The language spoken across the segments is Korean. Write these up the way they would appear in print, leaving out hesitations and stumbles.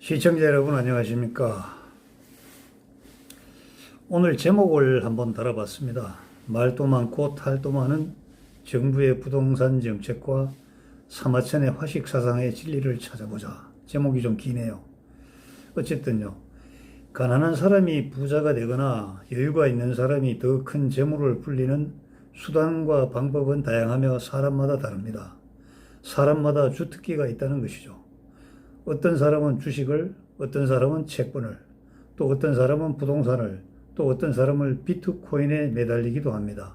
시청자 여러분 안녕하십니까. 오늘 제목을 한번 달아봤습니다. 말도 많고 탈도 많은 정부의 부동산 정책과 사마천의 화식 사상의 진리를 찾아보자. 제목이 좀 기네요. 어쨌든요, 가난한 사람이 부자가 되거나 여유가 있는 사람이 더 큰 재물을 불리는 수단과 방법은 다양하며 사람마다 다릅니다. 사람마다 주특기가 있다는 것이죠. 어떤 사람은 주식을, 어떤 사람은 채권을, 또 어떤 사람은 부동산을, 또 어떤 사람은 비트코인에 매달리기도 합니다.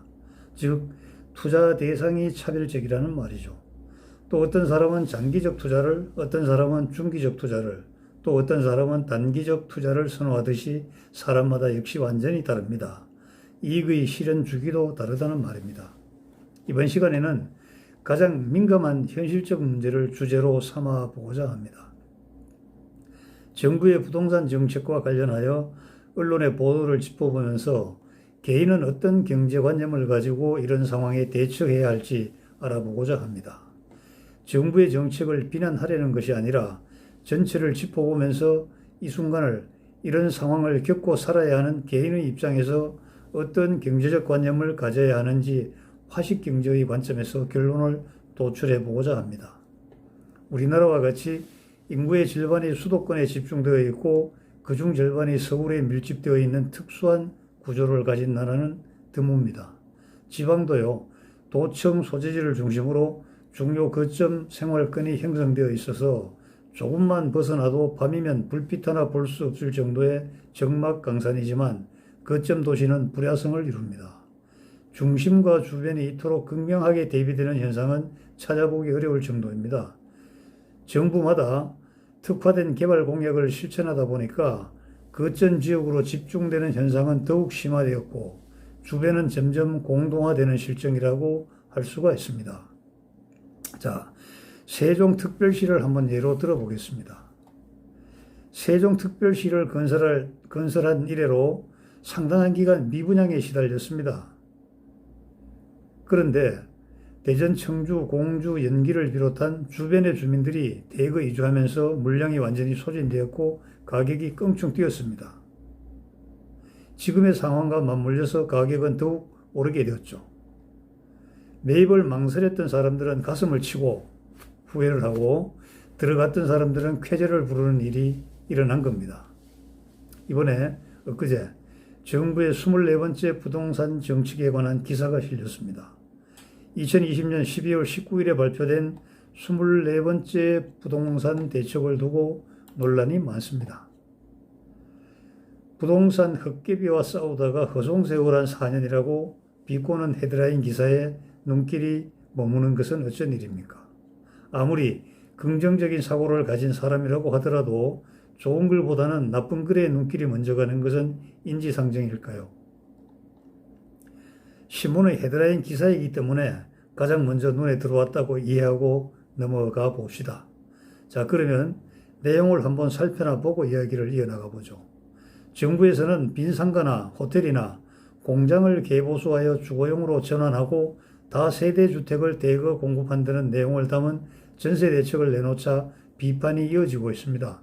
즉, 투자 대상이 차별적이라는 말이죠. 또 어떤 사람은 장기적 투자를, 어떤 사람은 중기적 투자를, 또 어떤 사람은 단기적 투자를 선호하듯이 사람마다 역시 완전히 다릅니다. 이익의 실현 주기도 다르다는 말입니다. 이번 시간에는 가장 민감한 현실적 문제를 주제로 삼아 보고자 합니다. 정부의 부동산 정책과 관련하여 언론의 보도를 짚어보면서 개인은 어떤 경제관념을 가지고 이런 상황에 대처해야 할지 알아보고자 합니다. 정부의 정책을 비난하려는 것이 아니라 전체를 짚어보면서 이 순간을, 이런 상황을 겪고 살아야 하는 개인의 입장에서 어떤 경제적 관념을 가져야 하는지 화식경제의 관점에서 결론을 도출해 보고자 합니다. 우리나라와 같이 인구의 절반이 수도권에 집중되어 있고 그중 절반이 서울에 밀집되어 있는 특수한 구조를 가진 나라는 드뭅니다. 지방도요, 도청 소재지를 중심으로 중요 거점 생활권이 형성되어 있어서 조금만 벗어나도 밤이면 불빛 하나 볼 수 없을 정도의 적막강산이지만 거점 도시는 불야성을 이룹니다. 중심과 주변이 이토록 극명하게 대비되는 현상은 찾아보기 어려울 정도입니다. 정부마다 특화된 개발 공약을 실천하다 보니까 거점 지역으로 집중되는 현상은 더욱 심화되었고 주변은 점점 공동화되는 실정이라고 할 수가 있습니다. 자, 세종특별시를 한번 예로 들어보겠습니다. 세종특별시를 건설한 이래로 상당한 기간 미분양에 시달렸습니다. 그런데 대전, 청주, 공주, 연기를 비롯한 주변의 주민들이 대거 이주하면서 물량이 완전히 소진되었고 가격이 껑충 뛰었습니다. 지금의 상황과 맞물려서 가격은 더욱 오르게 되었죠. 매입을 망설였던 사람들은 가슴을 치고 후회를 하고 들어갔던 사람들은 쾌재를 부르는 일이 일어난 겁니다. 이번에 엊그제 정부의 24번째 부동산 정책에 관한 기사가 실렸습니다. 2020년 12월 19일에 발표된 24번째 부동산 대책을 두고 논란이 많습니다. 부동산 헛개비와 싸우다가 허송세월한 4년이라고 비꼬는 헤드라인 기사에 눈길이 머무는 것은 어쩐 일입니까? 아무리 긍정적인 사고를 가진 사람이라고 하더라도 좋은 글보다는 나쁜 글에 눈길이 먼저 가는 것은 인지상정일까요? 신문의 헤드라인 기사이기 때문에 가장 먼저 눈에 들어왔다고 이해하고 넘어가 봅시다. 자, 그러면 내용을 한번 살펴나 보고 이야기를 이어나가 보죠. 정부에서는 빈 상가나 호텔이나 공장을 개보수하여 주거용으로 전환하고 다세대 주택을 대거 공급한다는 내용을 담은 전세 대책을 내놓자 비판이 이어지고 있습니다.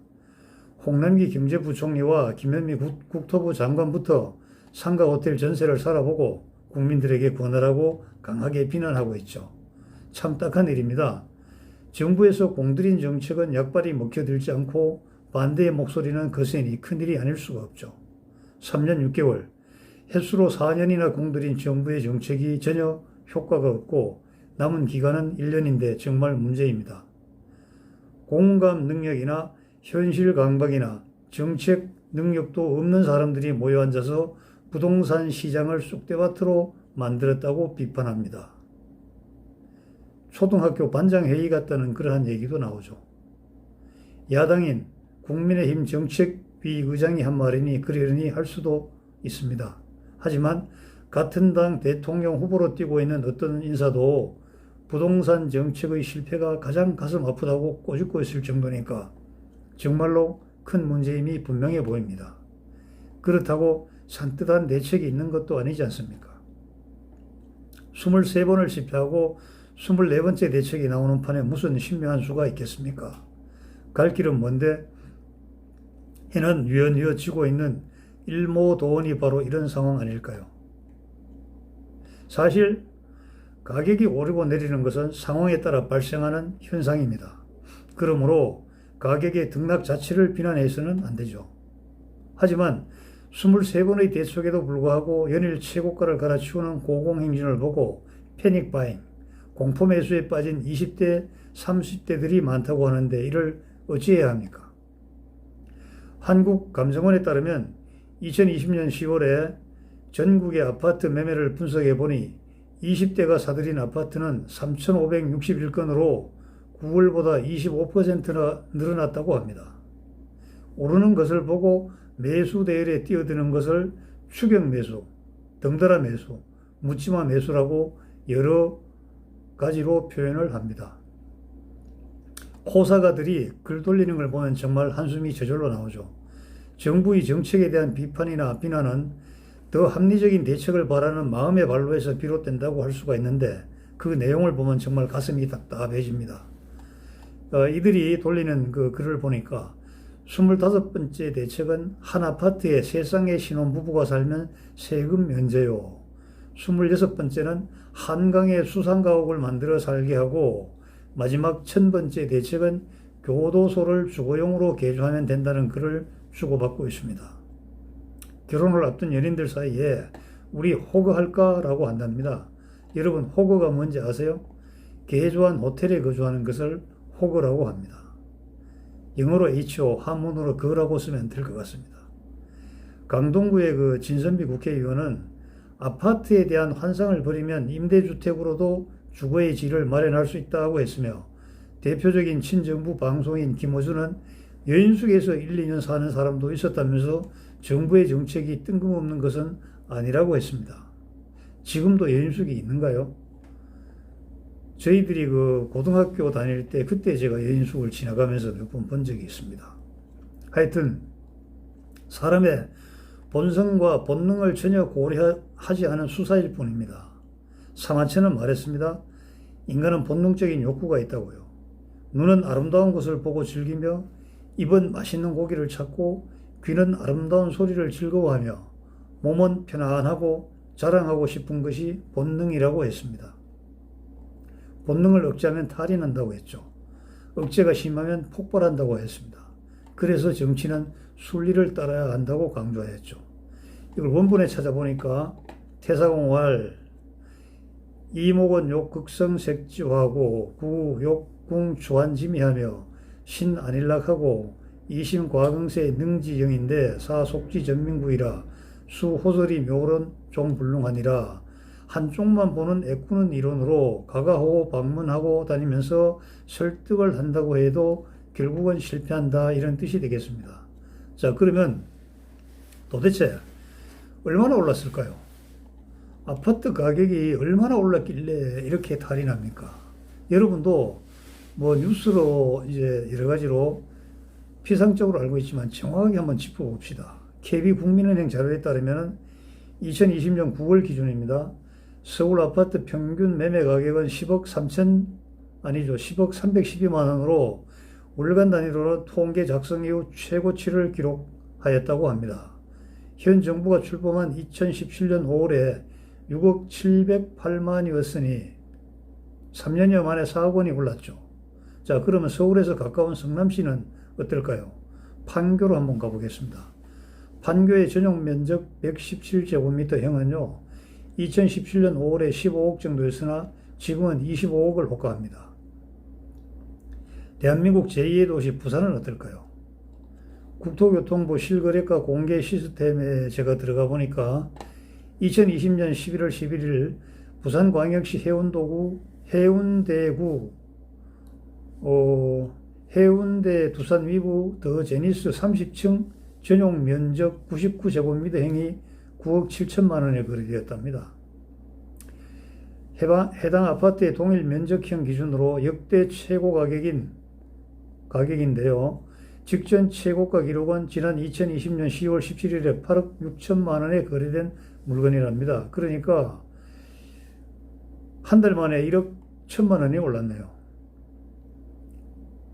홍남기 경제부총리와 김현미 국토부 장관부터 상가 호텔 전세를 살아보고 국민들에게 권하라고 강하게 비난하고 있죠. 참 딱한 일입니다. 정부에서 공들인 정책은 약발이 먹혀들지 않고 반대의 목소리는 거세니 큰일이 아닐 수가 없죠. 3년 6개월, 햇수로 4년이나 공들인 정부의 정책이 전혀 효과가 없고 남은 기간은 1년인데 정말 문제입니다. 공감 능력이나 현실 강박이나 정책 능력도 없는 사람들이 모여 앉아서 부동산 시장을 쑥대밭으로 만들었다고 비판합니다. 초등학교 반장회의 같다는 그러한 얘기도 나오죠. 야당인 국민의힘 정책위 의장이 한 말이니 그러려니 할 수도 있습니다. 하지만 같은 당 대통령 후보로 뛰고 있는 어떤 인사도 부동산 정책의 실패가 가장 가슴 아프다고 꼬집고 있을 정도니까 정말로 큰 문제임이 분명해 보입니다. 그렇다고 산뜻한 대책이 있는 것도 아니지 않습니까? 23번을 집회하고 24번째 대책이 나오는 판에 무슨 신묘한 수가 있겠습니까? 갈 길은 먼데 해는 뉘어뉘어지고 있는 일모도원이 바로 이런 상황 아닐까요? 사실 가격이 오르고 내리는 것은 상황에 따라 발생하는 현상입니다. 그러므로 가격의 등락 자체를 비난해서는 안 되죠. 하지만 23번의 대책에도 불구하고 연일 최고가를 갈아치우는 고공행진을 보고 패닉 바잉, 공포 매수에 빠진 20대, 30대들이 많다고 하는데 이를 어찌해야 합니까? 한국감정원에 따르면 2020년 10월에 전국의 아파트 매매를 분석해 보니 20대가 사들인 아파트는 3,561건으로 9월보다 25%나 늘어났다고 합니다. 오르는 것을 보고 매수 대열에 뛰어드는 것을 추격 매수, 덩달아 매수, 묻지마 매수라고 여러 가지로 표현을 합니다. 호사가들이 글 돌리는 걸 보면 정말 한숨이 저절로 나오죠. 정부의 정책에 대한 비판이나 비난은 더 합리적인 대책을 바라는 마음의 발로에서 비롯된다고 할 수가 있는데 그 내용을 보면 정말 가슴이 답답해집니다. 이들이 돌리는 그 글을 보니까 25번째 대책은 한 아파트에 세상의 신혼부부가 살면 세금 면제요. 26번째는 한강에 수상가옥을 만들어 살게 하고 마지막 1000번째 대책은 교도소를 주거용으로 개조하면 된다는 글을 주고받고 있습니다. 결혼을 앞둔 연인들 사이에 우리 호거할까라고 한답니다. 여러분 호거가 뭔지 아세요? 개조한 호텔에 거주하는 것을 호거라고 합니다. 영어로 HO, 한문으로 거라고 쓰면 될 것 같습니다. 강동구의 그 진선비 국회의원은 아파트에 대한 환상을 버리면 임대주택으로도 주거의 질을 마련할 수 있다고 했으며 대표적인 친정부 방송인 김어준은 여인숙에서 1, 2년 사는 사람도 있었다면서 정부의 정책이 뜬금없는 것은 아니라고 했습니다. 지금도 여인숙이 있는가요? 저희들이 그 고등학교 다닐 때 그때 제가 여인숙을 지나가면서 몇 번 본 적이 있습니다. 하여튼 사람의 본성과 본능을 전혀 고려하지 않은 수사일 뿐입니다. 사마천은 말했습니다. 인간은 본능적인 욕구가 있다고요. 눈은 아름다운 것을 보고 즐기며 입은 맛있는 고기를 찾고 귀는 아름다운 소리를 즐거워하며 몸은 편안하고 자랑하고 싶은 것이 본능이라고 했습니다. 본능을 억제하면 탈이 난다고 했죠. 억제가 심하면 폭발한다고 했습니다. 그래서 정치는 순리를 따라야 한다고 강조했죠. 이걸 원본에 찾아보니까 태사공활 이목은 욕극성색지화하고 구욕궁 주한지미하며 신안일락하고 이심과긍세 능지영인데 사속지전민구이라 수호설이 묘론 종불능하니라. 한쪽만 보는 애꾸는 이론으로 가가호 방문하고 다니면서 설득을 한다고 해도 결국은 실패한다 이런 뜻이 되겠습니다. 자, 그러면 도대체 얼마나 올랐을까요? 아파트 가격이 얼마나 올랐길래 이렇게 탈이 납니까? 여러분도 뭐 뉴스로 이제 여러 가지로 피상적으로 알고 있지만 정확하게 한번 짚어봅시다. KB국민은행 자료에 따르면 2020년 9월 기준입니다. 서울 아파트 평균 매매 가격은 10억 312만 원으로 월간 단위로는 통계 작성 이후 최고치를 기록하였다고 합니다. 현 정부가 출범한 2017년 5월에 6억 708만이었으니 3년여 만에 4억 원이 올랐죠. 자, 그러면 서울에서 가까운 성남시는 어떨까요? 판교로 한번 가보겠습니다. 판교의 전용 면적 117제곱미터형은요, 2017년 5월에 15억 정도였으나 지금은 25억을 호가합니다. 대한민국 제2의 도시 부산은 어떨까요? 국토교통부 실거래가 공개 시스템에 제가 들어가 보니까 2020년 11월 11일 부산광역시 해운대 두산 위브 더 제니스 30층 전용 면적 99제곱미터형이 9억 7천만 원에 거래되었답니다. 해당 아파트의 동일 면적형 기준으로 역대 최고 가격인데요. 직전 최고가 기록은 지난 2020년 10월 17일에 8억 6천만 원에 거래된 물건이랍니다. 그러니까 한 달 만에 1억 1천만 원이 올랐네요.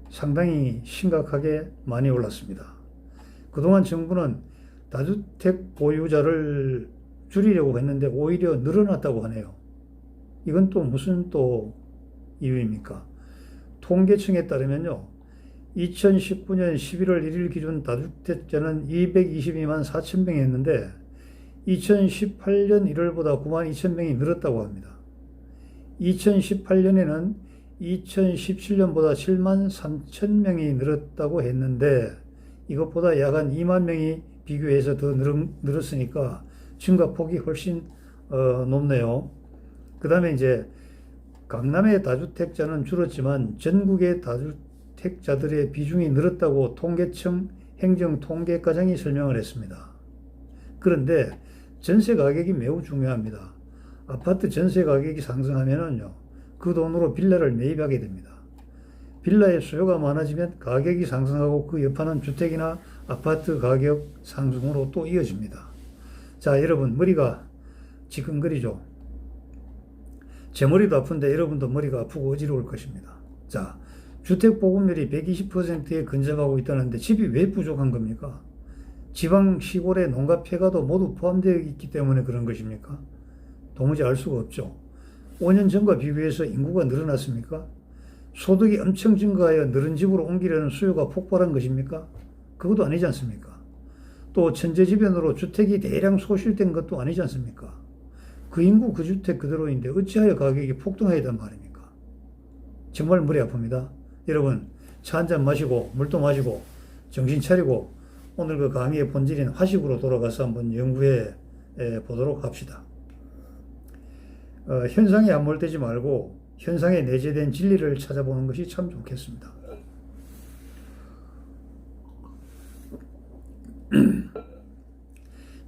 상당히 심각하게 많이 올랐습니다. 그동안 정부는 다주택 보유자를 줄이려고 했는데 오히려 늘어났다고 하네요. 이건 또 무슨 또 이유입니까? 통계청에 따르면요. 2019년 11월 1일 기준 다주택자는 222만 4천 명이었는데 2018년 1월보다 9만 2천 명이 늘었다고 합니다. 2018년에는 2017년보다 7만 3천 명이 늘었다고 했는데 이것보다 약 한 2만 명이 비교해서 더 늘었으니까 증가폭이 훨씬 높네요. 그 다음에 이제 강남의 다주택자는 줄었지만 전국의 다주택자들의 비중이 늘었다고 통계청 행정통계과장이 설명을 했습니다. 그런데 전세 가격이 매우 중요합니다. 아파트 전세 가격이 상승하면은요, 그 돈으로 빌라를 매입하게 됩니다. 빌라의 수요가 많아지면 가격이 상승하고 그 여파는 주택이나 아파트 가격 상승으로 또 이어집니다. 자, 여러분 머리가 지끈거리죠? 제 머리도 아픈데 여러분도 머리가 아프고 어지러울 것입니다. 자, 주택 보급률이 120%에 근접하고 있다는데 집이 왜 부족한 겁니까? 지방 시골의 농가 폐가도 모두 포함되어 있기 때문에 그런 것입니까? 도무지 알 수가 없죠. 5년 전과 비교해서 인구가 늘어났습니까? 소득이 엄청 증가하여 늘은 집으로 옮기려는 수요가 폭발한 것입니까? 그것도 아니지 않습니까? 또 천재지변으로 주택이 대량 소실된 것도 아니지 않습니까? 그 인구 그 주택 그대로인데 어찌하여 가격이 폭등해야 단 말입니까? 정말 머리 아픕니다. 여러분 차 한잔 마시고 물도 마시고 정신 차리고 오늘 그 강의의 본질인 화식으로 돌아가서 한번 연구해 보도록 합시다. 현상에 함몰되지 말고 현상에 내재된 진리를 찾아보는 것이 참 좋겠습니다.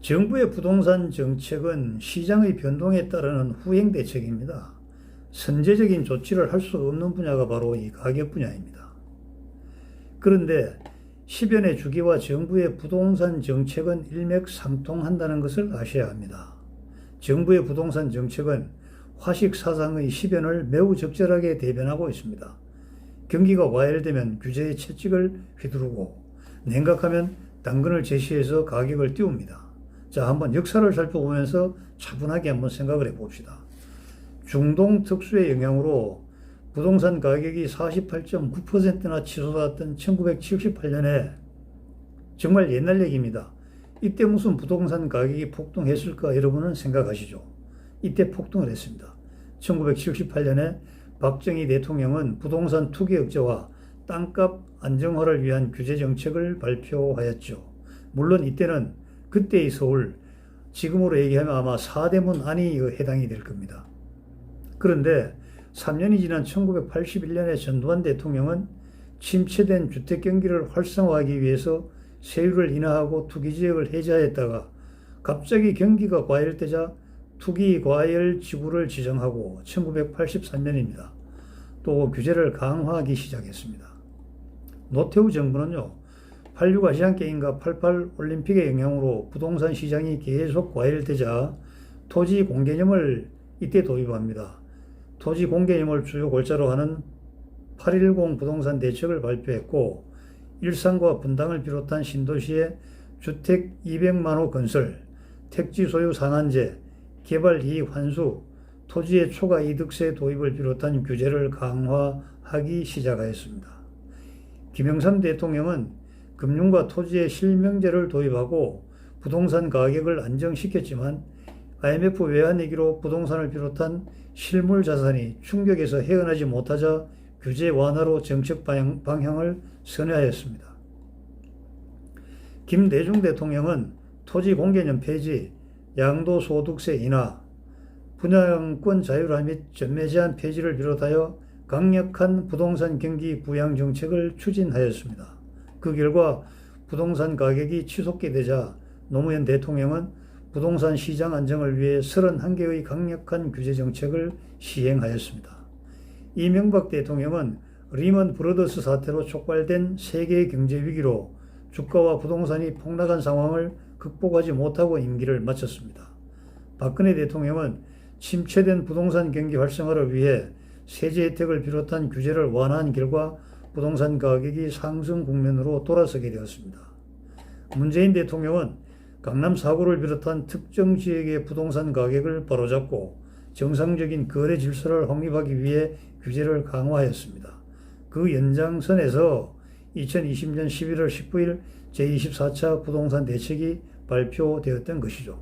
정부의 부동산 정책은 시장의 변동에 따르는 후행 대책입니다. 선제적인 조치를 할 수 없는 분야가 바로 이 가격 분야입니다. 그런데 10연의 주기와 정부의 부동산 정책은 일맥상통한다는 것을 아셔야 합니다. 정부의 부동산 정책은 화식 사상의 10연을 매우 적절하게 대변하고 있습니다. 경기가 과열되면 규제의 채찍을 휘두르고 냉각하면 당근을 제시해서 가격을 띄웁니다. 자, 한번 역사를 살펴보면서 차분하게 한번 생각을 해봅시다. 중동 특수의 영향으로 부동산 가격이 48.9%나 치솟았던 1978년에 정말 옛날 얘기입니다. 이때 무슨 부동산 가격이 폭등했을까 여러분은 생각하시죠? 이때 폭등을 했습니다. 1978년에 박정희 대통령은 부동산 투기 억제와 땅값 안정화를 위한 규제 정책을 발표하였죠. 물론 이때는 그때의 서울, 지금으로 얘기하면 아마 사대문 안이 해당이 될 겁니다. 그런데 3년이 지난 1981년에 전두환 대통령은 침체된 주택 경기를 활성화하기 위해서 세율을 인하하고 투기 지역을 해제하였다가 갑자기 경기가 과열되자 투기 과열 지구를 지정하고 1983년입니다. 또 규제를 강화하기 시작했습니다. 노태우 정부는요, 86 아시안게임과 88 올림픽의 영향으로 부동산 시장이 계속 과열되자 토지 공개념을 이때 도입합니다. 토지 공개념을 주요 골자로 하는 8.10 부동산 대책을 발표했고 일산과 분당을 비롯한 신도시에 주택 200만 호 건설, 택지 소유 상한제, 개발 이익 환수, 토지의 초과 이득세 도입을 비롯한 규제를 강화하기 시작하였습니다. 김영삼 대통령은 금융과 토지의 실명제를 도입하고 부동산 가격을 안정시켰지만 IMF 외환위기로 부동산을 비롯한 실물 자산이 충격에서 헤어나지 못하자 규제 완화로 정책 방향을 선회하였습니다. 김대중 대통령은 토지 공개념 폐지, 양도소득세 인하, 분양권 자율화 및 전매 제한 폐지를 비롯하여 강력한 부동산 경기 부양 정책을 추진하였습니다. 그 결과 부동산 가격이 치솟게 되자 노무현 대통령은 부동산 시장 안정을 위해 31개의 강력한 규제 정책을 시행하였습니다. 이명박 대통령은 리먼 브러더스 사태로 촉발된 세계 경제 위기로 주가와 부동산이 폭락한 상황을 극복하지 못하고 임기를 마쳤습니다. 박근혜 대통령은 침체된 부동산 경기 활성화를 위해 세제 혜택을 비롯한 규제를 완화한 결과 부동산 가격이 상승 국면으로 돌아서게 되었습니다. 문재인 대통령은 강남 4구를 비롯한 특정 지역의 부동산 가격을 바로잡고 정상적인 거래 질서를 확립하기 위해 규제를 강화하였습니다. 그 연장선에서 2020년 11월 19일 제24차 부동산 대책이 발표되었던 것이죠.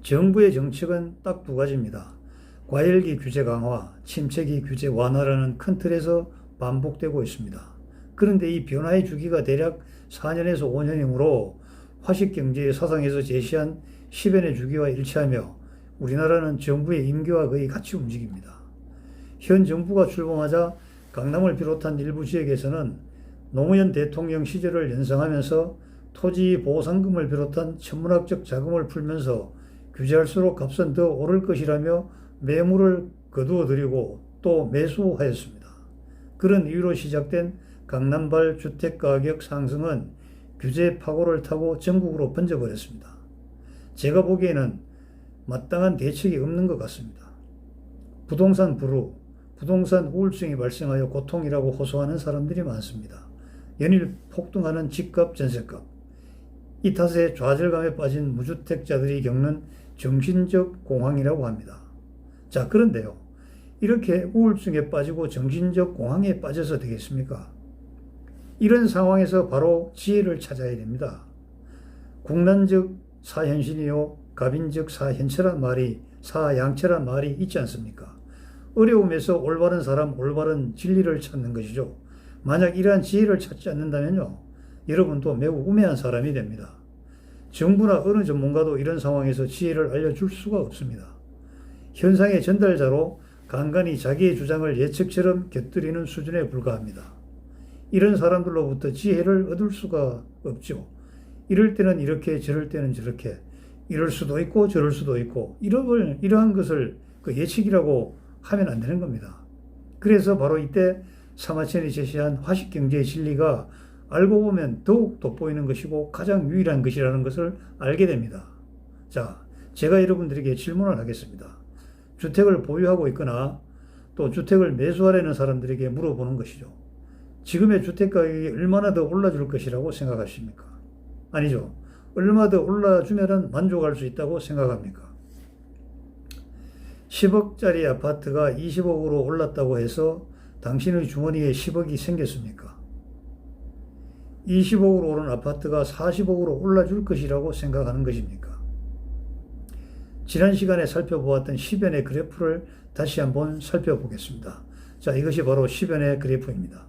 정부의 정책은 딱 두 가지입니다. 과열기 규제 강화, 침체기 규제 완화라는 큰 틀에서 반복되고 있습니다. 그런데 이 변화의 주기가 대략 4년에서 5년이므로 화식경제의 사상에서 제시한 10연의 주기와 일치하며 우리나라는 정부의 임기와 거의 같이 움직입니다. 현 정부가 출범하자 강남을 비롯한 일부 지역에서는 노무현 대통령 시절을 연상하면서 토지 보상금을 비롯한 천문학적 자금을 풀면서 규제할수록 값은 더 오를 것이라며 매물을 거두어들이고 또 매수하였습니다. 그런 이유로 시작된 강남발 주택가격 상승은 규제 파고를 타고 전국으로 번져버렸습니다. 제가 보기에는 마땅한 대책이 없는 것 같습니다. 부동산 불우, 부동산 우울증이 발생하여 고통이라고 호소하는 사람들이 많습니다. 연일 폭등하는 집값, 전셋값. 이 탓에 좌절감에 빠진 무주택자들이 겪는 정신적 공황이라고 합니다. 자, 그런데요. 이렇게 우울증에 빠지고 정신적 공황에 빠져서 되겠습니까? 이런 상황에서 바로 지혜를 찾아야 됩니다. 국난적 사현신이요, 갑인적 사현체란 말이, 사양체란 말이 있지 않습니까? 어려움에서 올바른 사람, 올바른 진리를 찾는 것이죠. 만약 이러한 지혜를 찾지 않는다면요, 여러분도 매우 우매한 사람이 됩니다. 정부나 어느 전문가도 이런 상황에서 지혜를 알려줄 수가 없습니다. 현상의 전달자로 간간히 자기의 주장을 예측처럼 곁들이는 수준에 불과합니다. 이런 사람들로부터 지혜를 얻을 수가 없죠. 이럴 때는 이렇게, 저럴 때는 저렇게, 이럴 수도 있고 저럴 수도 있고, 이러한 것을 그 예측이라고 하면 안 되는 겁니다. 그래서 바로 이때 사마천이 제시한 화식경제의 진리가 알고 보면 더욱 돋보이는 것이고 가장 유일한 것이라는 것을 알게 됩니다. 자, 제가 여러분들에게 질문을 하겠습니다. 주택을 보유하고 있거나 또 주택을 매수하려는 사람들에게 물어보는 것이죠. 지금의 주택가격이 얼마나 더 올라줄 것이라고 생각하십니까? 아니죠. 얼마 더 올라주면 만족할 수 있다고 생각합니까? 10억짜리 아파트가 20억으로 올랐다고 해서 당신의 주머니에 10억이 생겼습니까? 20억으로 오른 아파트가 40억으로 올라줄 것이라고 생각하는 것입니까? 지난 시간에 살펴보았던 10연의 그래프를 다시 한번 살펴보겠습니다. 자, 이것이 바로 10연의 그래프입니다.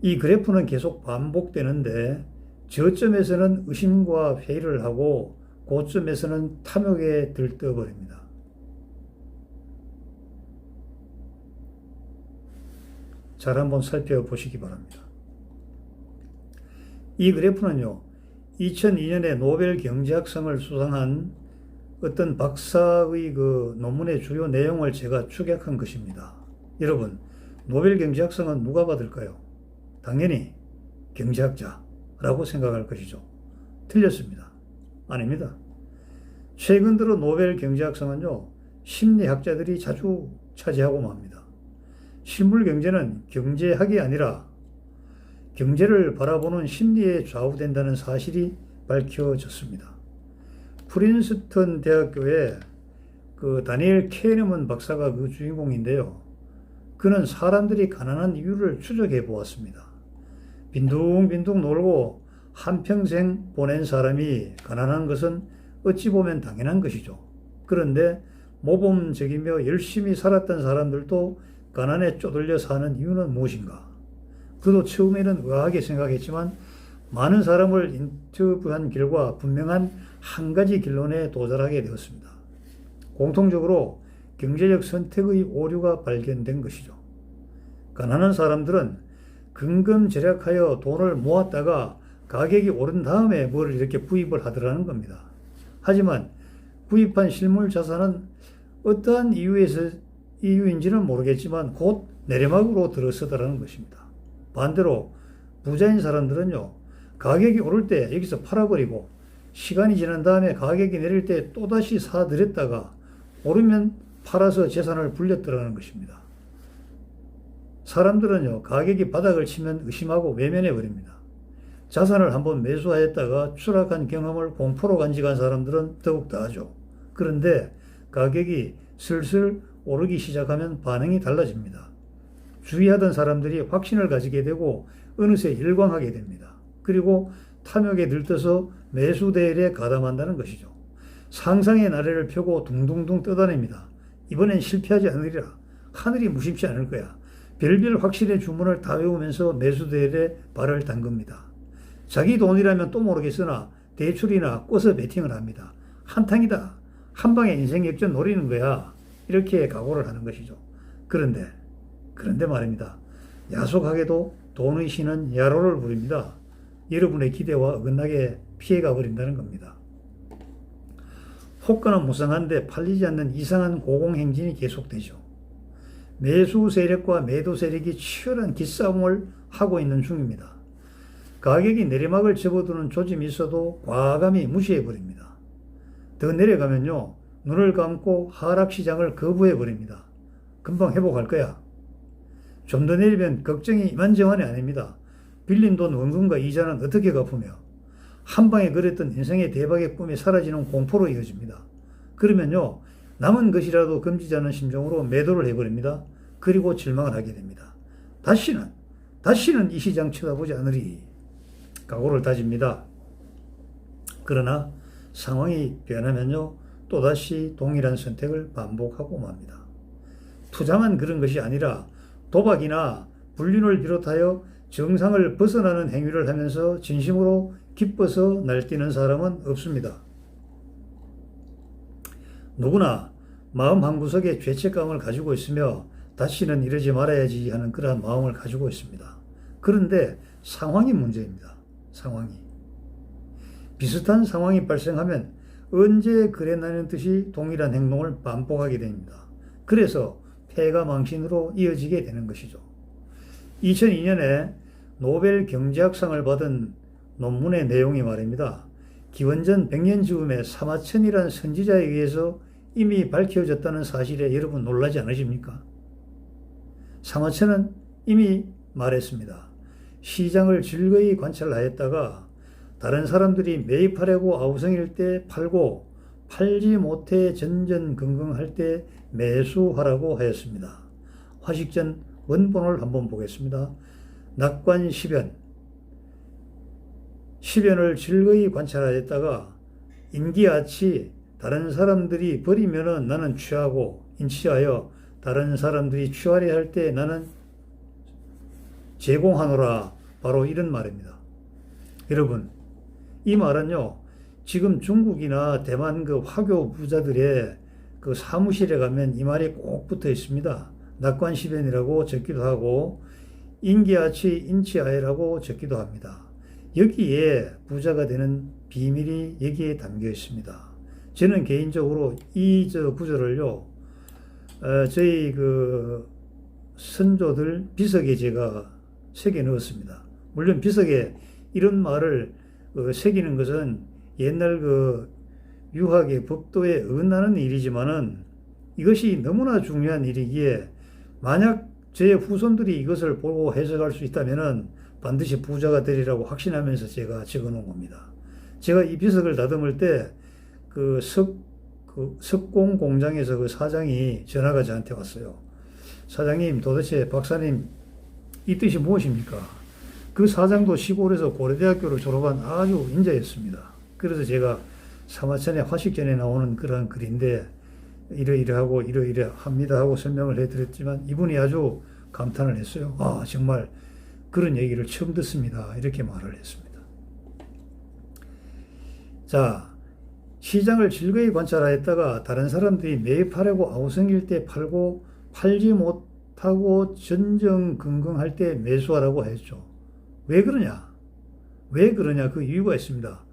이 그래프는 계속 반복되는데 저점에서는 의심과 회의를 하고 고점에서는 탐욕에 들떠버립니다. 잘 한번 살펴보시기 바랍니다. 이 그래프는요, 2002년에 노벨 경제학상을 수상한 어떤 박사의 그 논문의 주요 내용을 제가 축약한 것입니다. 여러분, 노벨 경제학상은 누가 받을까요? 당연히 경제학자라고 생각할 것이죠. 틀렸습니다. 아닙니다. 최근 들어 노벨 경제학상은요, 심리학자들이 자주 차지하고 맙니다. 실물 경제는 경제학이 아니라 경제를 바라보는 심리에 좌우된다는 사실이 밝혀졌습니다. 프린스턴 대학교의 그 다니엘 케네먼 박사가 그 주인공인데요. 그는 사람들이 가난한 이유를 추적해 보았습니다. 빈둥빈둥 놀고 한평생 보낸 사람이 가난한 것은 어찌 보면 당연한 것이죠. 그런데 모범적이며 열심히 살았던 사람들도 가난에 쪼들려 사는 이유는 무엇인가? 그도 처음에는 의아하게 생각했지만 많은 사람을 인터뷰한 결과 분명한 한 가지 결론에 도달하게 되었습니다. 공통적으로 경제적 선택의 오류가 발견된 것이죠. 가난한 사람들은 근검절약하여 돈을 모았다가 가격이 오른 다음에 뭘 이렇게 구입을 하더라는 겁니다. 하지만 구입한 실물 자산은 어떠한 이유인지는 모르겠지만 곧 내리막으로 들어서더라는 것입니다. 반대로 부자인 사람들은요, 가격이 오를 때 여기서 팔아버리고 시간이 지난 다음에 가격이 내릴 때 또다시 사들였다가 오르면 팔아서 재산을 불렸더라는 것입니다. 사람들은요, 가격이 바닥을 치면 의심하고 외면해 버립니다. 자산을 한번 매수하였다가 추락한 경험을 공포로 간직한 사람들은 더욱더 하죠. 그런데 가격이 슬슬 오르기 시작하면 반응이 달라집니다. 주의하던 사람들이 확신을 가지게 되고 어느새 일광하게 됩니다. 그리고 탐욕에 들떠서 매수 대열에 가담한다는 것이죠. 상상의 나래를 펴고 둥둥둥 떠다닙니다. 이번엔 실패하지 않으리라. 하늘이 무심치 않을 거야. 별별 확신의 주문을 다 외우면서 매수 대열에 발을 담급니다. 자기 돈이라면 또 모르겠으나 대출이나 꿔서 베팅을 합니다. 한탕이다. 한 방에 인생 역전 노리는 거야. 이렇게 각오를 하는 것이죠. 그런데 말입니다. 야속하게도 돈의 신은 야로를 부립니다. 여러분의 기대와 어긋나게 피해가 버린다는 겁니다. 호가는 무성한데 팔리지 않는 이상한 고공행진이 계속되죠. 매수 세력과 매도 세력이 치열한 기싸움을 하고 있는 중입니다. 가격이 내리막을 접어두는 조짐이 있어도 과감히 무시해버립니다. 더 내려가면요, 눈을 감고 하락시장을 거부해버립니다. 금방 회복할 거야. 좀 더 내리면 걱정이 이만저만이 아닙니다. 빌린 돈 원금과 이자는 어떻게 갚으며 한 방에 그렸던 인생의 대박의 꿈이 사라지는 공포로 이어집니다. 그러면요, 남은 것이라도 금지지 않은 심정으로 매도를 해버립니다. 그리고 절망을 하게 됩니다. 다시는 이 시장 쳐다보지 않으리. 각오를 다집니다. 그러나 상황이 변하면요, 또다시 동일한 선택을 반복하고 맙니다. 투자만 그런 것이 아니라 도박이나 불륜을 비롯하여 정상을 벗어나는 행위를 하면서 진심으로 기뻐서 날뛰는 사람은 없습니다. 누구나 마음 한구석에 죄책감을 가지고 있으며 다시는 이러지 말아야지 하는 그러한 마음을 가지고 있습니다. 그런데 상황이 문제입니다. 상황이. 비슷한 상황이 발생하면 언제 그랬나는 듯이 동일한 행동을 반복하게 됩니다. 그래서 폐가 망신으로 이어지게 되는 것이죠. 2002년에 노벨 경제학상을 받은 논문의 내용이 말입니다. 기원전 100년 즈음에 사마천이라는 선지자에 의해서 이미 밝혀졌다는 사실에 여러분 놀라지 않으십니까? 사마천은 이미 말했습니다. 시장을 즐거이 관찰하였다가 다른 사람들이 매입하려고 아우성일 때 팔고 팔지 못해 전전긍긍할 때 매수하라고 하였습니다. 화식전 원본을 한번 보겠습니다. 낙관 10연. 10연을 즐거이 관찰하였다가 인기아치 다른 사람들이 버리면은 나는 취하고 인치하여 다른 사람들이 취하려 할 때 나는 제공하노라. 바로 이런 말입니다. 여러분, 이 말은요, 지금 중국이나 대만 그 화교 부자들의 그 사무실에 가면 이 말이 꼭 붙어 있습니다. 낙관시변이라고 적기도 하고 인기아치 인치아이라고 적기도 합니다. 여기에 부자가 되는 비밀이 여기에 담겨 있습니다. 저는 개인적으로 이 구절을요, 저희 그 선조들 비석에 제가 새겨 넣었습니다. 물론 비석에 이런 말을 새기는 것은 옛날 그 유학의 법도에 어긋나는 일이지만은 이것이 너무나 중요한 일이기에 만약 제 후손들이 이것을 보고 해석할 수 있다면은 반드시 부자가 되리라고 확신하면서 제가 적어 놓은 겁니다. 제가 이 비석을 다듬을 때 그 석공 공장에서 그 사장이 전화가 저한테 왔어요. 사장님, 도대체 박사님 이 뜻이 무엇입니까? 그 사장도 시골에서 고려대학교를 졸업한 아주 인자였습니다. 그래서 제가 사마천의 화식전에 나오는 그런 글인데 이러이러하고 이러이러합니다 하고 설명을 해드렸지만 이분이 아주 감탄을 했어요. 아, 정말 그런 얘기를 처음 듣습니다. 이렇게 말을 했습니다. 자, 시장을 즐거이 관찰하였다가 다른 사람들이 매입하려고 아우성일 때 팔고 팔지 못하고 전전긍긍할 때 매수하라고 했죠. 왜 그러냐? 그 이유가 있습니다.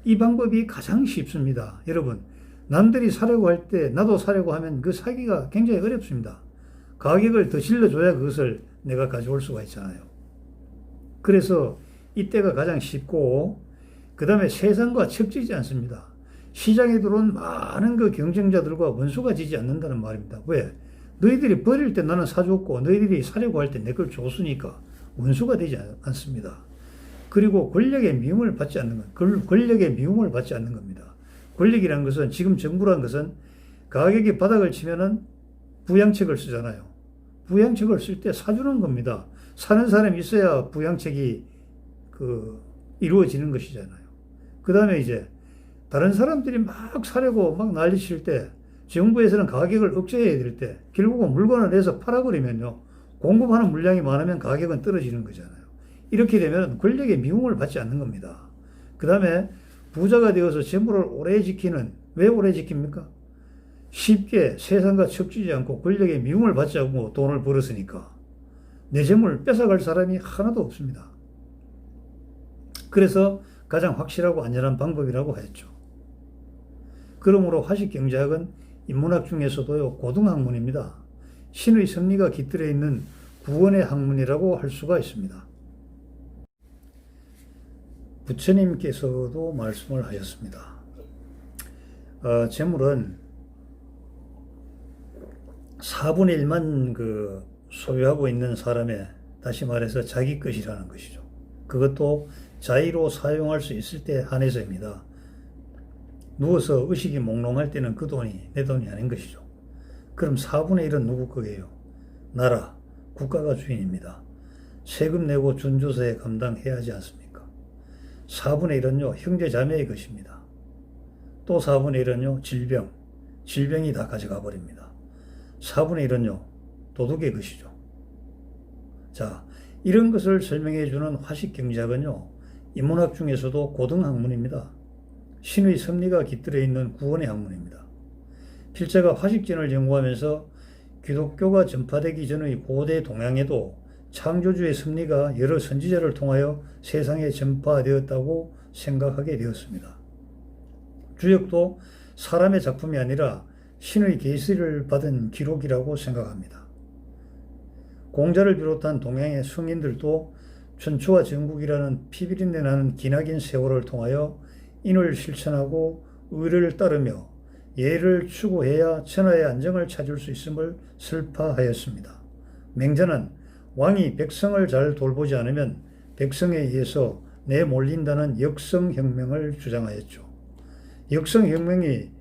이 방법이 가장 쉽습니다. 여러분, 남들이 사려고 할 때 나도 사려고 하면 그 사기가 굉장히 어렵습니다. 가격을 더 질러줘야 그것을 내가 가져올 수가 있잖아요. 그래서 이때가 가장 쉽고 그 다음에 세상과 척지지 않습니다. 시장에 들어온 많은 그 경쟁자들과 원수가 지지 않는다는 말입니다. 왜? 너희들이 버릴 때 나는 사줬고 너희들이 사려고 할 때 내 걸 줬으니까 원수가 되지 않습니다. 그리고 권력의 미움을 받지 않는 것, 권력의 미움을 받지 않는 겁니다. 권력이라는 것은, 지금 정부란 것은 가격이 바닥을 치면은 부양책을 쓰잖아요. 부양책을 쓸 때 사주는 겁니다. 사는 사람이 있어야 부양책이 이루어지는 것이잖아요. 그 다음에 이제 다른 사람들이 막 사려고 막 난리칠 때, 정부에서는 가격을 억제해야 될 때, 결국은 물건을 내서 팔아버리면요, 공급하는 물량이 많으면 가격은 떨어지는 거잖아요. 이렇게 되면 권력의 미움을 받지 않는 겁니다. 그 다음에 부자가 되어서 재물을 오래 지키는, 왜 오래 지킵니까? 쉽게 세상과 척지지 않고 권력의 미움을 받지 않고 돈을 벌었으니까. 내 재물을 뺏어갈 사람이 하나도 없습니다. 그래서 가장 확실하고 안전한 방법이라고 했죠. 그러므로 화식경제학은 인문학 중에서도요, 고등학문입니다. 신의 섭리가 깃들어 있는 구원의 학문이라고 할 수가 있습니다. 부처님께서도 말씀을 하셨습니다. 재물은 4분의 1만 소유하고 있는 사람의, 다시 말해서 자기 것이라는 것이죠. 그것도 자의로 사용할 수 있을 때 한해서입니다. 누워서 의식이 몽롱할 때는 그 돈이 내 돈이 아닌 것이죠. 그럼 4분의 1은 누구 거예요? 나라, 국가가 주인입니다. 세금 내고 준조세 감당해야 하지 않습니까? 4분의 1은요, 형제 자매의 것입니다. 또 4분의 1은요, 질병이 다 가져가 버립니다. 4분의 1은요, 도둑의 것이죠. 자, 이런 것을 설명해 주는 화식경제학은요, 인문학 중에서도 고등학문입니다. 신의 섭리가 깃들어 있는 구원의 학문입니다. 필자가 화식전을 연구하면서 기독교가 전파되기 전의 고대 동양에도 창조주의 섭리가 여러 선지자를 통하여 세상에 전파되었다고 생각하게 되었습니다. 주역도 사람의 작품이 아니라 신의 계시를 받은 기록이라고 생각합니다. 공자를 비롯한 동양의 성인들도 천추와 정국이라는 피비린내 나는 기나긴 세월을 통하여 인을 실천하고 의를 따르며 예를 추구해야 천하의 안정을 찾을 수 있음을 설파하였습니다. 맹자는 왕이 백성을 잘 돌보지 않으면 백성에 의해서 내몰린다는 역성혁명을 주장하였죠. 역성혁명이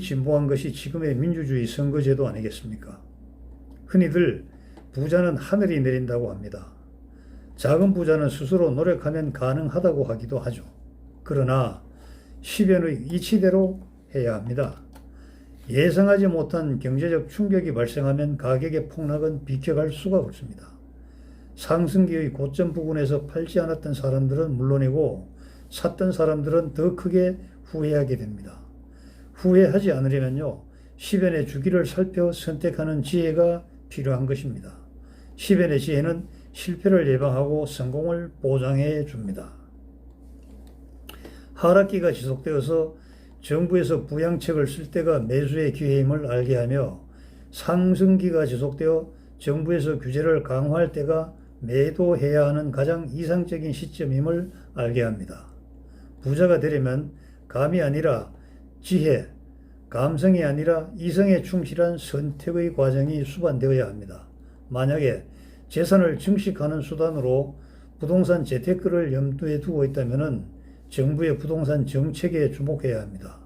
진보한 것이 지금의 민주주의 선거제도 아니겠습니까? 흔히들 부자는 하늘이 내린다고 합니다. 작은 부자는 스스로 노력하면 가능하다고 하기도 하죠. 그러나 시변의 이치대로 해야 합니다. 예상하지 못한 경제적 충격이 발생하면 가격의 폭락은 비켜갈 수가 없습니다. 상승기의 고점 부근에서 팔지 않았던 사람들은 물론이고 샀던 사람들은 더 크게 후회하게 됩니다. 후회하지 않으려면요, 시변의 주기를 살펴 선택하는 지혜가 필요한 것입니다. 시변의 지혜는 실패를 예방하고 성공을 보장해 줍니다. 하락기가 지속되어서 정부에서 부양책을 쓸 때가 매수의 기회임을 알게 하며, 상승기가 지속되어 정부에서 규제를 강화할 때가 매도해야 하는 가장 이상적인 시점임을 알게 합니다. 부자가 되려면 감이 아니라 지혜, 감성이 아니라 이성에 충실한 선택의 과정이 수반되어야 합니다. 만약에 재산을 증식하는 수단으로 부동산 재테크를 염두에 두고 있다면 정부의 부동산 정책에 주목해야 합니다.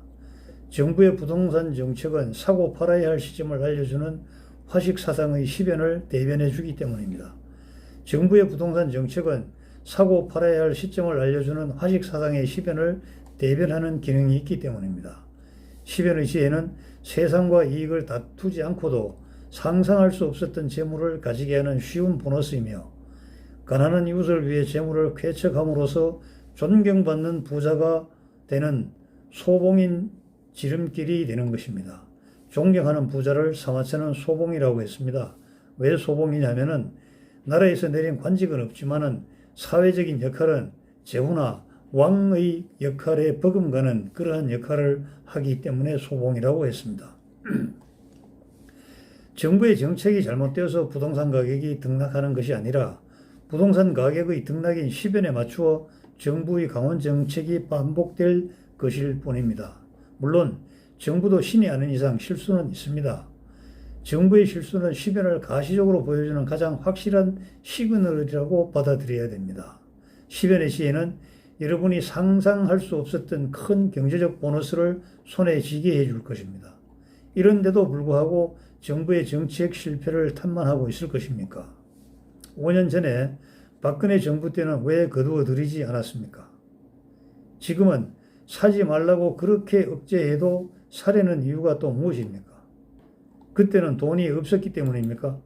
정부의 부동산 정책은 사고 팔아야 할 시점을 알려주는 화식사상의 시변을 대변해 주기 때문입니다. 정부의 부동산 정책은 사고 팔아야 할 시점을 알려주는 화식사상의 시변을 대변하는 기능이 있기 때문입니다. 시변의 지혜는 세상과 이익을 다투지 않고도 상상할 수 없었던 재물을 가지게 하는 쉬운 보너스이며, 가난한 이웃을 위해 재물을 쾌척함으로써 존경받는 부자가 되는 소봉인 지름길이 되는 것입니다. 존경하는 부자를 사마천은 소봉이라고 했습니다. 왜 소봉이냐면은 나라에서 내린 관직은 없지만은 사회적인 역할은 제후나 왕의 역할에 버금가는 그러한 역할을 하기 때문에 소봉이라고 했습니다. 정부의 정책이 잘못되어서 부동산 가격이 등락하는 것이 아니라 부동산 가격의 등락인 시변에 맞추어 정부의 강원 정책이 반복될 것일 뿐입니다. 물론 정부도 신이 아닌 이상 실수는 있습니다. 정부의 실수는 시변을 가시적으로 보여주는 가장 확실한 시그널이라고 받아들여야 됩니다. 10연의 시에는 여러분이 상상할 수 없었던 큰 경제적 보너스를 손에 쥐게 해줄 것입니다. 이런데도 불구하고 정부의 정책 실패를 탓만하고 있을 것입니까? 5년 전에 박근혜 정부 때는 왜 거두어 들이지 않았습니까? 지금은 사지 말라고 그렇게 억제해도 사려는 이유가 또 무엇입니까? 그때는 돈이 없었기 때문입니까?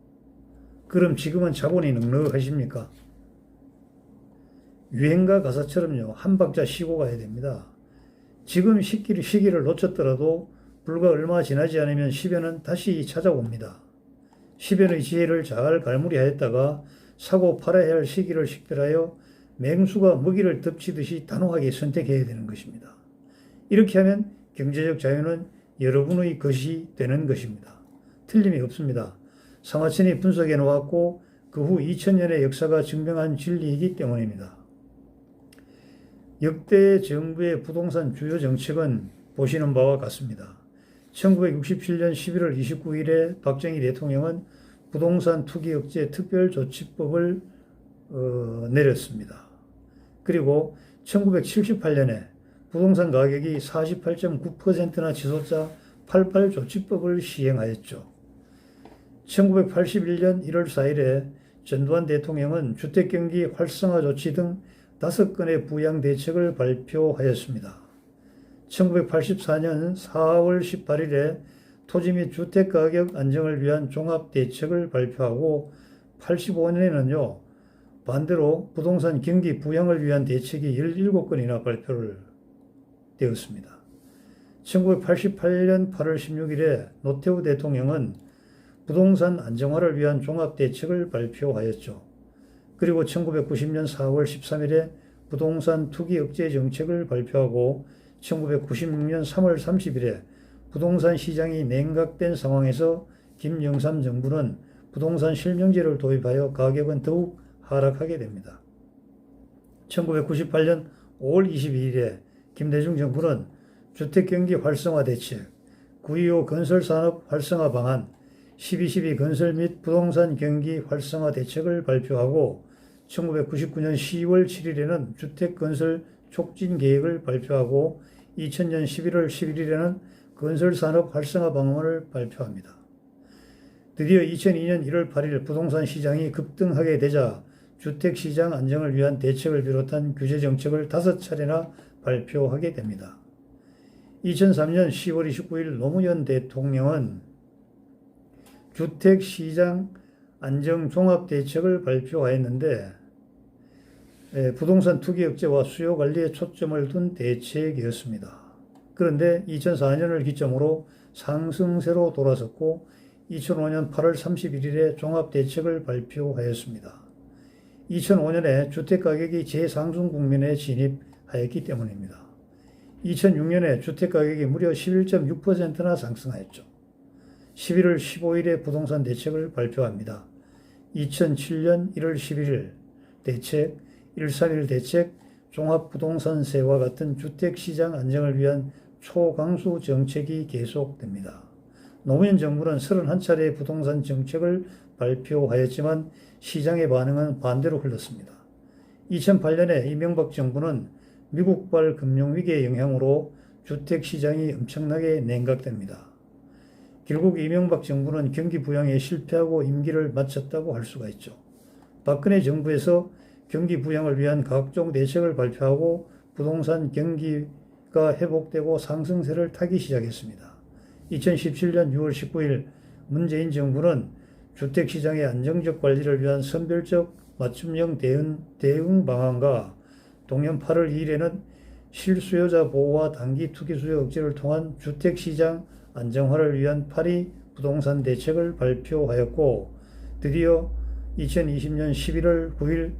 그럼 지금은 자본이 넉넉하십니까? 유행가 가사처럼요, 한 박자 쉬고 가야 됩니다. 지금 시기를 놓쳤더라도 불과 얼마 지나지 않으면 10연은 다시 찾아옵니다. 10연의 지혜를 잘 갈무리하였다가 사고 팔아야 할 시기를 식별하여 맹수가 먹이를 덮치듯이 단호하게 선택해야 되는 것입니다. 이렇게 하면 경제적 자유는 여러분의 것이 되는 것입니다. 틀림이 없습니다. 사마천이 분석해 놓았고 그 후 2000년의 역사가 증명한 진리이기 때문입니다. 역대 정부의 부동산 주요 정책은 보시는 바와 같습니다. 1967년 11월 29일에 박정희 대통령은 부동산 투기 억제 특별조치법을 내렸습니다. 그리고 1978년에 부동산 가격이 48.9%나 치솟자 88조치법을 시행하였죠. 1981년 1월 4일에 전두환 대통령은 주택경기 활성화 조치 등 5건의 부양 대책을 발표하였습니다. 1984년 4월 18일에 토지 및 주택가격 안정을 위한 종합대책을 발표하고 85년에는요, 반대로 부동산 경기 부양을 위한 대책이 17건이나 발표를 되었습니다. 1988년 8월 16일에 노태우 대통령은 부동산 안정화를 위한 종합대책을 발표하였죠. 그리고 1990년 4월 13일에 부동산 투기 억제 정책을 발표하고 1996년 3월 30일에 부동산 시장이 냉각된 상황에서 김영삼 정부는 부동산 실명제를 도입하여 가격은 더욱 하락하게 됩니다. 1998년 5월 22일에 김대중 정부는 주택경기 활성화 대책, 9.25 건설산업 활성화 방안, 12.12 건설 및 부동산 경기 활성화 대책을 발표하고 1999년 10월 7일에는 주택건설 촉진 계획을 발표하고 2000년 11월 11일에는 건설산업 활성화 방안을 발표합니다. 드디어 2002년 1월 8일 부동산 시장이 급등하게 되자 주택시장 안정을 위한 대책을 비롯한 규제정책을 5차례나 발표하게 됩니다. 2003년 10월 29일 노무현 대통령은 주택시장 안정종합대책을 발표하였는데 부동산 투기 억제와 수요 관리에 초점을 둔 대책이었습니다. 그런데 2004년을 기점으로 상승세로 돌아섰고 2005년 8월 31일에 종합대책을 발표하였습니다. 2005년에 주택가격이 재상승 국면에 진입하였기 때문입니다. 2006년에 주택가격이 무려 11.6%나 상승하였죠. 11월 15일에 부동산 대책을 발표합니다. 2007년 1월 11일 대책, 131 대책, 종합부동산세와 같은 주택시장 안정을 위한 초강수 정책이 계속됩니다. 노무현 정부는 31차례의 부동산 정책을 발표하였지만 시장의 반응은 반대로 흘렀습니다. 2008년에 이명박 정부는 미국발 금융위기의 영향으로 주택시장이 엄청나게 냉각됩니다. 결국 이명박 정부는 경기 부양에 실패하고 임기를 마쳤다고 할 수가 있죠. 박근혜 정부에서 경기 부양을 위한 각종 대책을 발표하고 부동산 경기가 회복되고 상승세를 타기 시작했습니다. 2017년 6월 19일 문재인 정부는 주택시장의 안정적 관리를 위한 선별적 맞춤형 대응 방안과 동년 8월 2일에는 실수요자 보호와 단기 투기 수요 억제를 통한 주택시장 안정화를 위한 8.2 부동산 대책을 발표하였고 드디어 2020년 11월 9일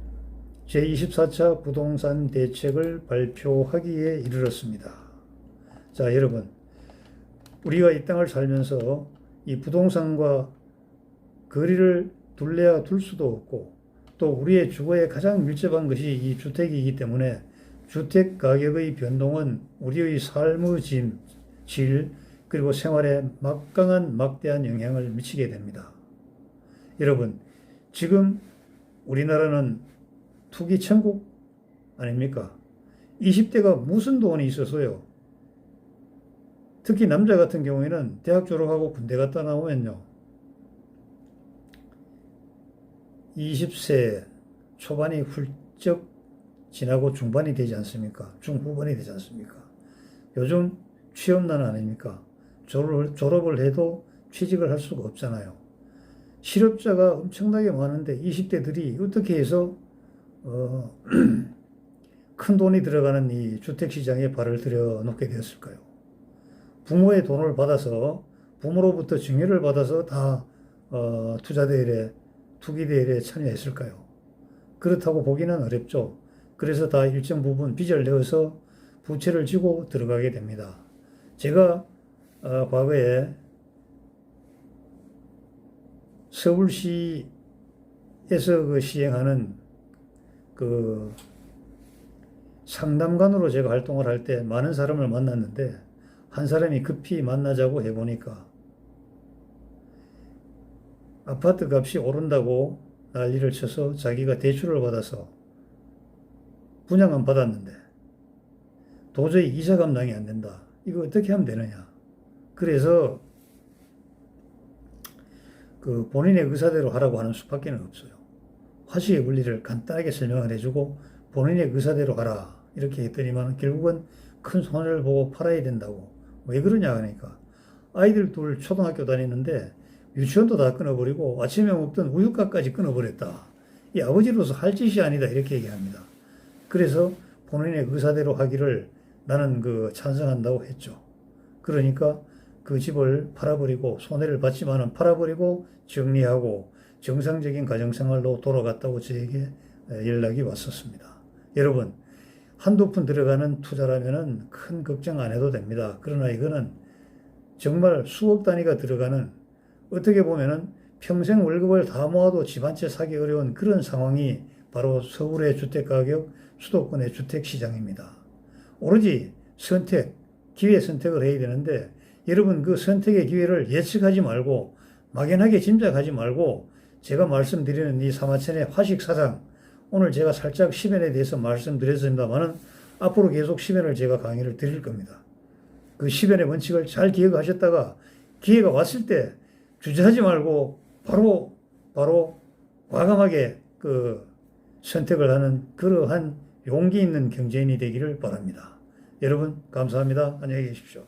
제24차 부동산 대책을 발표하기에 이르렀습니다. 자, 여러분, 우리가 이 땅을 살면서 이 부동산과 거리를 둘래야 둘 수도 없고 또 우리의 주거에 가장 밀접한 것이 이 주택이기 때문에 주택 가격의 변동은 우리의 삶의 질 그리고 생활에 막대한 영향을 미치게 됩니다. 여러분, 지금 우리나라는 투기 천국 아닙니까? 20대가 무슨 돈이 있어서요. 특히 남자 같은 경우에는 대학 졸업하고 군대 갔다 나오면요. 20세 초반이 훌쩍 지나고 중반이 되지 않습니까? 중후반이 되지 않습니까? 요즘 취업난 아닙니까? 졸업을 해도 취직을 할 수가 없잖아요. 실업자가 엄청나게 많은데 20대들이 어떻게 해서 큰 돈이 들어가는 이 주택시장에 발을 들여놓게 되었을까요? 부모의 돈을 받아서 부모로부터 증여를 받아서 다 투자대회에 투기대회에 참여했을까요? 그렇다고 보기는 어렵죠. 그래서 다 일정 부분 빚을 내어서 부채를 지고 들어가게 됩니다. 제가 과거에 서울시에서 시행하는 그 상담관으로 제가 활동을 할 때 많은 사람을 만났는데 한 사람이 급히 만나자고 해보니까 아파트 값이 오른다고 난리를 쳐서 자기가 대출을 받아서 분양은 받았는데 도저히 이자 감당이 안 된다. 이거 어떻게 하면 되느냐. 그래서 그 본인의 의사대로 하라고 하는 수밖에 없어요. 화시의 원리를 간단하게 설명을 해주고 본인의 의사대로 하라. 이렇게 했더니만 결국은 큰 손해를 보고 팔아야 된다고. 왜 그러냐 하니까 아이들 둘 초등학교 다니는데 유치원도 다 끊어버리고 아침에 먹던 우유값까지 끊어버렸다. 이 아버지로서 할 짓이 아니다. 이렇게 얘기합니다. 그래서 본인의 의사대로 하기를 나는 찬성한다고 했죠. 그러니까 그 집을 팔아버리고 손해를 봤지만은 팔아버리고 정리하고 정상적인 가정생활로 돌아갔다고 저에게 연락이 왔었습니다. 여러분, 한두 푼 들어가는 투자라면은 큰 걱정 안 해도 됩니다. 그러나 이거는 정말 수억 단위가 들어가는 어떻게 보면은 평생 월급을 다 모아도 집 한 채 사기 어려운 그런 상황이 바로 서울의 주택가격, 수도권의 주택시장입니다. 오로지 선택, 기회 선택을 해야 되는데 여러분 그 선택의 기회를 예측하지 말고 막연하게 짐작하지 말고 제가 말씀드리는 이 사마천의 화식사상 오늘 제가 살짝 10연에 대해서 말씀드렸습니다만은 앞으로 계속 10연을 제가 강의를 드릴 겁니다. 그 10연의 원칙을 잘 기억하셨다가 기회가 왔을 때 주저하지 말고 바로 과감하게 선택을 하는 그러한 용기 있는 경제인이 되기를 바랍니다. 여러분 감사합니다. 안녕히 계십시오.